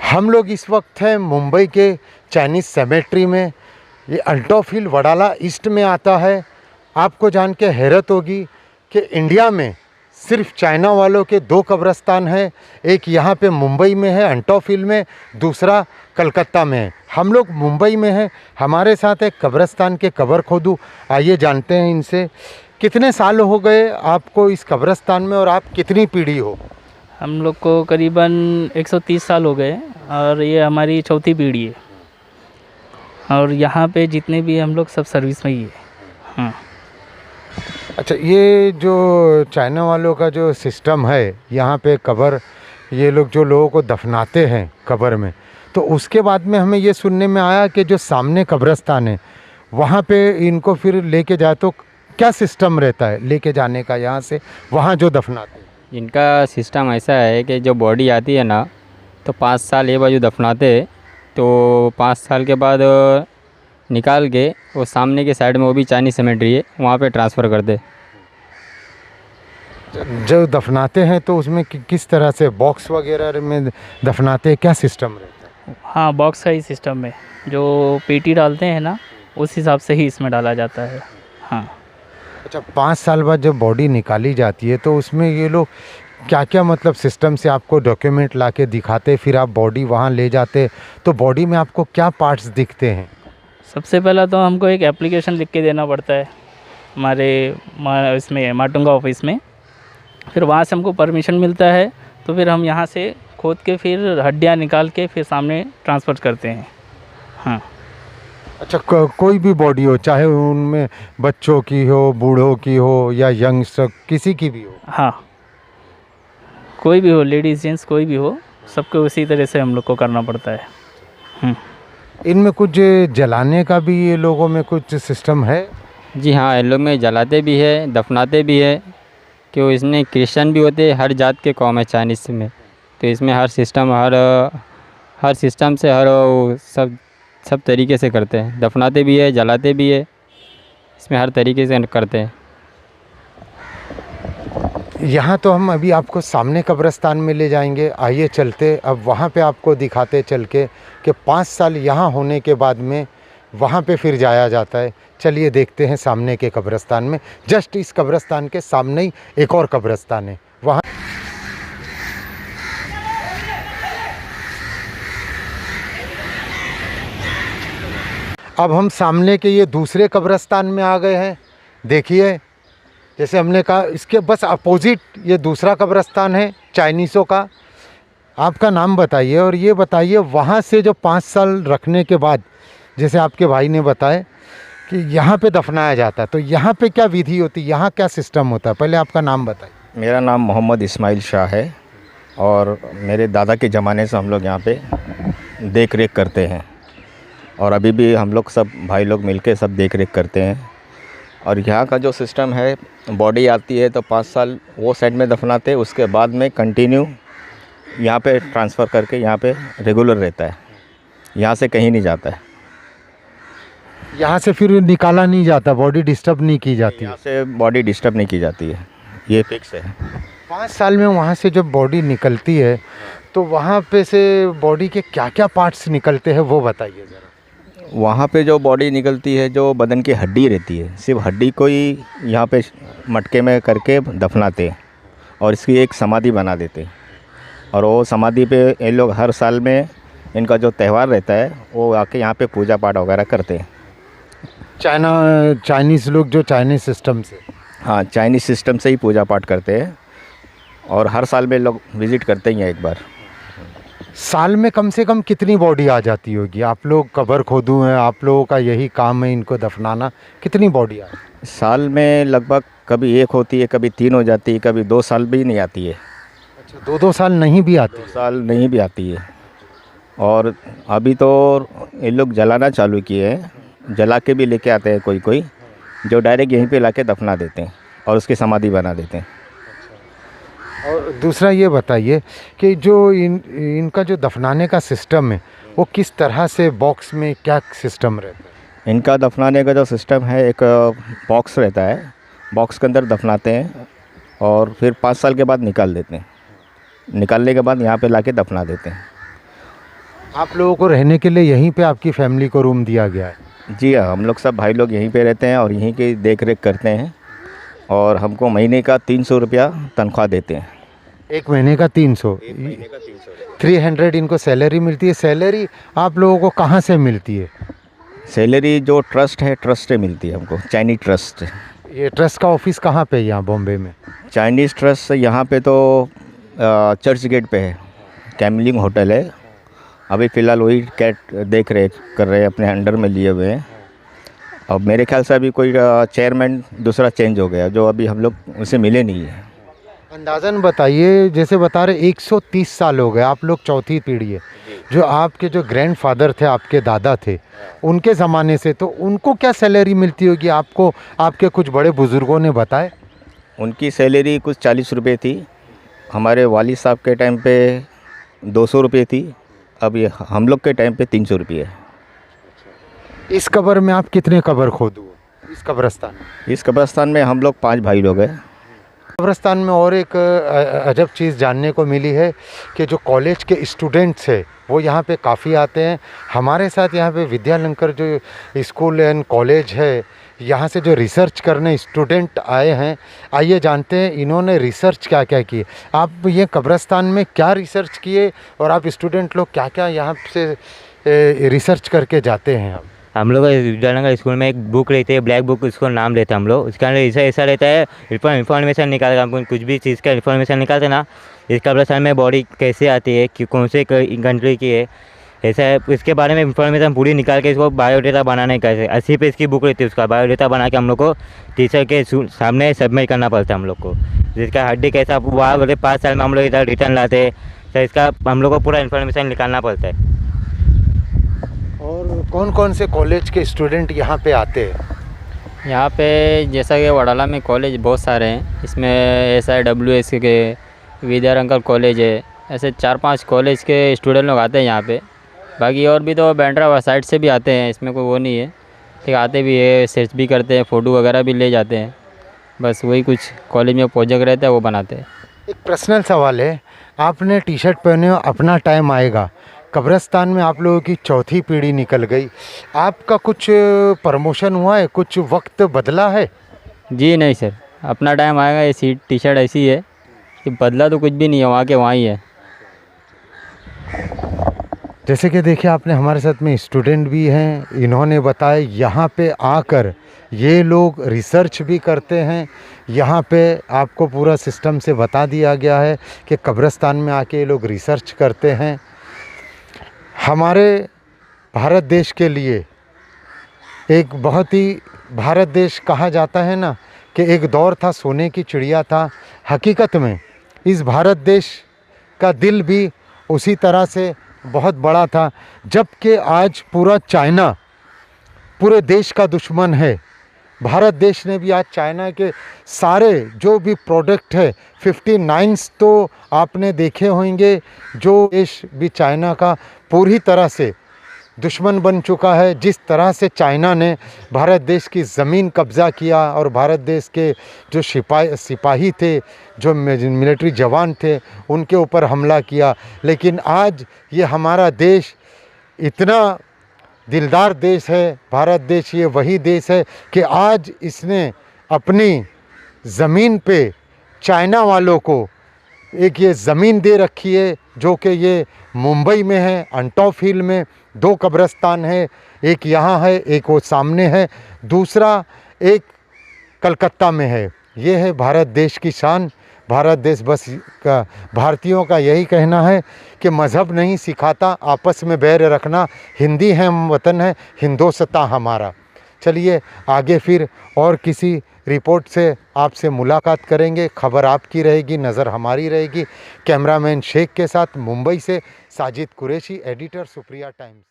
हम लोग इस वक्त हैं मुंबई के चाइनीज़ सेमेट्री में। ये अल्टोफिल वडाला ईस्ट में आता है। आपको जान के हैरत होगी कि इंडिया में सिर्फ चाइना वालों के 2 कब्रिस्तान हैं। एक यहाँ पे मुंबई में है अल्टोफिल में, दूसरा कलकत्ता में है। हम लोग मुंबई में हैं। हमारे साथ एक कब्रिस्तान के कब्र खोदू, आइए जानते हैं इनसे। कितने साल हो गए आपको इस कब्रिस्तान में और आप कितनी पीढ़ी हो? हम लोग को करीबन 130 साल हो गए और ये हमारी चौथी पीढ़ी है। और यहाँ पे जितने भी हम लोग सब सर्विस में ही है। हाँ। अच्छा, ये जो चाइना वालों का जो सिस्टम है यहाँ पे कब्र, ये लोग जो लोगों को दफनाते हैं कब्र में, तो उसके बाद में हमें ये सुनने में आया कि जो सामने कब्रिस्तान है वहाँ पे इनको फिर लेके जाए, तो क्या सिस्टम रहता है लेके जाने का यहाँ से वहाँ जो दफनाते हैं? इनका सिस्टम ऐसा है कि जो बॉडी आती है ना, तो 5 साल ये बाजू दफनाते, तो 5 साल के बाद निकाल के वो सामने के साइड में, वो भी चाइनीज सेमेट्री है, वहाँ पे ट्रांसफ़र कर दे। जो दफनाते हैं तो उसमें किस तरह से बॉक्स वगैरह में दफनाते हैं, क्या सिस्टम रहता है? हाँ, बॉक्स का ही सिस्टम है। जो पेटी डालते हैं ना, उस हिसाब से ही इसमें डाला जाता है। हाँ। अच्छा, 5 साल बाद जब बॉडी निकाली जाती है तो उसमें ये लोग क्या क्या मतलब सिस्टम से आपको डॉक्यूमेंट ला के दिखाते, फिर आप बॉडी वहाँ ले जाते, तो बॉडी में आपको क्या पार्ट्स दिखते हैं? सबसे पहला तो हमको एक एप्लीकेशन लिख के देना पड़ता है हमारे इसमें माटुंगा ऑफिस में। फिर वहाँ से हमको परमिशन मिलता है, तो फिर हम यहाँ से खोद के फिर हड्डियाँ निकाल के फिर सामने ट्रांसफ़र करते हैं। हाँ। अच्छा, कोई भी बॉडी हो, चाहे उनमें बच्चों की हो, बूढ़ों की हो या यंगस्टर, किसी की भी हो? हाँ, कोई भी हो, लेडीज़ जेंट्स कोई भी हो, सबको उसी तरह से हम लोग को करना पड़ता है। इनमें कुछ जलाने का भी ये लोगों में कुछ सिस्टम है? जी हाँ, ये लोग में जलाते भी है, दफनाते भी है। क्यों, इसमें क्रिश्चियन भी होते, हर जात के कौम है चाइनीज़ में, तो इसमें हर सिस्टम से सब तरीके से करते हैं। दफनाते भी है, जलाते भी है, इसमें हर तरीके से करते हैं। यहाँ तो हम अभी आपको सामने कब्रिस्तान में ले जाएंगे, आइए चलते। अब वहाँ पे आपको दिखाते चल के कि 5 साल यहाँ होने के बाद में वहाँ पे फिर जाया जाता है। चलिए देखते हैं सामने के कब्रिस्तान में। जस्ट इस कब्रिस्तान के सामने ही एक और कब्रिस्तान है, वहाँ अब हम सामने के ये दूसरे कब्रिस्तान में आ गए हैं। देखिए, जैसे हमने कहा, इसके बस अपोजिट ये दूसरा कब्रिस्तान है चाइनीज़ों का। आपका नाम बताइए और ये बताइए, वहाँ से जो 5 साल रखने के बाद, जैसे आपके भाई ने बताया कि यहाँ पे दफनाया जाता है, तो यहाँ पे क्या विधि होती है, यहाँ क्या सिस्टम होता है? पहले आपका नाम बताइए। मेरा नाम मोहम्मद इस्माइल शाह है और मेरे दादा के ज़माने से हम लोग यहाँ पे देख रेख करते हैं और अभी भी हम लोग सब भाई लोग मिलके सब देख रेख करते हैं। और यहाँ का जो सिस्टम है, बॉडी आती है तो 5 साल वो साइड में दफनाते, उसके बाद में कंटिन्यू यहाँ पे ट्रांसफ़र करके यहाँ पे रेगुलर रहता है, यहाँ से कहीं नहीं जाता है। यहाँ से फिर निकाला नहीं जाता, बॉडी डिस्टर्ब नहीं की जाती? यहाँ से बॉडी डिस्टर्ब नहीं की जाती है, ये फिक्स है। 5 साल में वहाँ से जब बॉडी निकलती है तो वहाँ पे से बॉडी के क्या क्या पार्ट्स निकलते हैं वो बताइए ज़रा। वहाँ पे जो बॉडी निकलती है, जो बदन की हड्डी रहती है, सिर्फ हड्डी को ही यहाँ पे मटके में करके दफनाते हैं और इसकी एक समाधि बना देते हैं। और वो समाधि पे ये लोग हर साल में इनका जो त्यौहार रहता है वो आके यहाँ पे पूजा पाठ वगैरह करते हैं। चाइनीज़ लोग जो चाइनीज़ सिस्टम से, हाँ, चाइनीज़ सिस्टम से ही पूजा पाठ करते हैं और हर साल में लोग विज़िट करते ही हैं एक बार। साल में कम से कम कितनी बॉडी आ जाती होगी? आप लोग कब्र खोदू हैं, आप लोगों का यही काम है इनको दफनाना, कितनी बॉडी आती है? साल में लगभग कभी 1 होती है, कभी 3 हो जाती है, कभी 2 साल भी नहीं आती है। अच्छा, 2-2 साल नहीं भी आती? 2 साल नहीं भी आती है। और अभी तो ये लोग जलाना चालू किए हैं, जला के भी लेके आते हैं कोई कोई, जो डायरेक्ट यहीं पे लाके दफना देते हैं और उसकी समाधि बना देते हैं। और दूसरा ये बताइए कि जो इनका जो दफनाने का सिस्टम है वो किस तरह से, बॉक्स में क्या सिस्टम रहता है? इनका दफनाने का जो सिस्टम है, एक बॉक्स रहता है, बॉक्स के अंदर दफनाते हैं और फिर 5 साल के बाद निकाल देते हैं। निकालने के बाद यहाँ पे लाके दफना देते हैं। आप लोगों को रहने के लिए यहीं पे आपकी फैमिली को रूम दिया गया है? जी हाँ, हम लोग सब भाई लोग यहीं पे रहते हैं और यहीं की देख रेख करते हैं और हमको महीने का 300 रुपया तनख्वाह देते हैं। एक महीने का 300? 300 इनको सैलरी मिलती है। सैलरी आप लोगों को कहाँ से मिलती है? सैलरी जो ट्रस्ट है, ट्रस्ट से मिलती है हमको, चाइनीज़ ट्रस्ट। ये ट्रस्ट का ऑफिस कहाँ पे है यहाँ बॉम्बे में? चाइनीज़ ट्रस्ट यहाँ पे तो चर्च गेट पे है, कैमलिंग होटल है। अभी फ़िलहाल वही कैट देख रेख कर रहे हैं, अपने अंडर में लिए हुए हैं। अब मेरे ख्याल से अभी कोई चेयरमैन दूसरा चेंज हो गया, जो अभी हम लोग उसे मिले नहीं है। अंदाज़न बताइए, जैसे बता रहे 130 साल हो गए, आप लोग चौथी पीढ़ी है। जो आपके जो ग्रैंडफादर थे, आपके दादा थे, उनके ज़माने से तो उनको क्या सैलरी मिलती होगी? आपको आपके कुछ बड़े बुज़ुर्गों ने बताए? उनकी सैलरी कुछ 40 रुपये थी। हमारे वालिद साहब के टाइम पे 200 रुपये थी। अब ये हम लोग के टाइम पे 300 रुपये है। इस कब्र में आप कितने कब्र खोद हुए इस कब्रस्तान में? इस कब्रस्तान में हम लोग 5 भाई लोग हैं। कब्रस्तान में और एक अजब चीज़ जानने को मिली है कि जो कॉलेज के स्टूडेंट्स हैं वो यहाँ पे काफ़ी आते हैं। हमारे साथ यहाँ पे विद्यालंकर जो स्कूल एंड कॉलेज है, यहाँ से जो रिसर्च करने स्टूडेंट आए हैं, आइए जानते हैं इन्होंने रिसर्च क्या क्या किए। आप ये कब्रस्तान में क्या रिसर्च किए और आप स्टूडेंट लोग क्या क्या यहाँ से रिसर्च करके जाते हैं? आप हम लोग विद्यालय स्कूल में एक बुक रहती है, ब्लैक बुक, उसको नाम लेते हैं हम लोग। उसके अंदर ऐसा रहता है, इन्फॉर्मेशन निकाल, हम कुछ भी चीज़ का इन्फॉर्मेशन निकालते ना, इस कब्रिस्तान में बॉडी कैसे आती है, कि कौन से कंट्री की है, ऐसा है, इसके बारे में इन्फॉर्मेशन पूरी निकाल के इसको बायोडेटा बनाने का 80 पेज की बुक रहती है। उसका बायोडेटा बना के हम लोग को टीचर के सामने सबमिट करना पड़ता है हम लोग को। जिसका हड्डी कैसा वहाँ बोले 5 साल में हम लोग इधर रिटर्न लाते हैं, तो इसका हम लोग को पूरा इन्फॉर्मेशन निकालना पड़ता है। और कौन कौन से कॉलेज के स्टूडेंट यहाँ पे आते हैं? यहाँ पे जैसा कि वडाला में कॉलेज बहुत सारे हैं, इसमें SIWS के विद्यारंकर कॉलेज है, ऐसे 4-5 कॉलेज के स्टूडेंट लोग आते हैं यहाँ पे। बाकी और भी तो बैंड्रा साइड से भी आते हैं, इसमें कोई वो नहीं है, ठीक आते भी है, सर्च भी करते हैं, फ़ोटो वगैरह भी ले जाते हैं। बस वही कुछ कॉलेज में प्रोजेक्ट रहता है वो बनाते हैं। एक पर्सनल सवाल है, आपने टी शर्ट पहने हो, अपना टाइम आएगा, कब्रिस्तान में आप लोगों की चौथी पीढ़ी निकल गई, आपका कुछ प्रमोशन हुआ है, कुछ वक्त बदला है? जी नहीं सर, अपना टाइम आएगा, ये टी शर्ट ऐसी है कि बदला तो कुछ भी नहीं है, वहाँ के वहाँ ही है। जैसे कि देखिए, आपने हमारे साथ में स्टूडेंट भी हैं, इन्होंने बताया यहाँ पे आकर ये लोग रिसर्च भी करते हैं। यहाँ पे आपको पूरा सिस्टम से बता दिया गया है कि कब्रिस्तान में आके ये लोग रिसर्च करते हैं। हमारे भारत देश के लिए एक बहुत ही, भारत देश कहा जाता है ना कि एक दौर था सोने की चिड़िया था। हकीकत में इस भारत देश का दिल भी उसी तरह से बहुत बड़ा था, जबकि आज पूरा चाइना पूरे देश का दुश्मन है। भारत देश ने भी आज चाइना के सारे जो भी प्रोडक्ट है 59 तो आपने देखे होंगे, जो देश भी चाइना का पूरी तरह से दुश्मन बन चुका है। जिस तरह से चाइना ने भारत देश की ज़मीन कब्ज़ा किया और भारत देश के जो सिपाही थे, जो मिलिट्री जवान थे, उनके ऊपर हमला किया। लेकिन आज ये हमारा देश इतना दिलदार देश है, भारत देश ये वही देश है कि आज इसने अपनी ज़मीन पे चाइना वालों को एक ये ज़मीन दे रखी है, जो कि ये मुंबई में है, अंटॉफ हिल में 2 कब्रिस्तान है, एक यहाँ है, एक वो सामने है, दूसरा एक कलकत्ता में है। ये है भारत देश की शान। भारत देश बस का भारतीयों का यही कहना है कि मज़हब नहीं सिखाता आपस में बैर रखना, हिंदी है वतन है, हिंदोस्तां हमारा। चलिए आगे फिर और किसी रिपोर्ट से आपसे मुलाकात करेंगे। खबर आपकी रहेगी, नज़र हमारी रहेगी। कैमरामैन शेख के साथ मुंबई से साजिद कुरैशी, एडिटर सुप्रिया टाइम्स।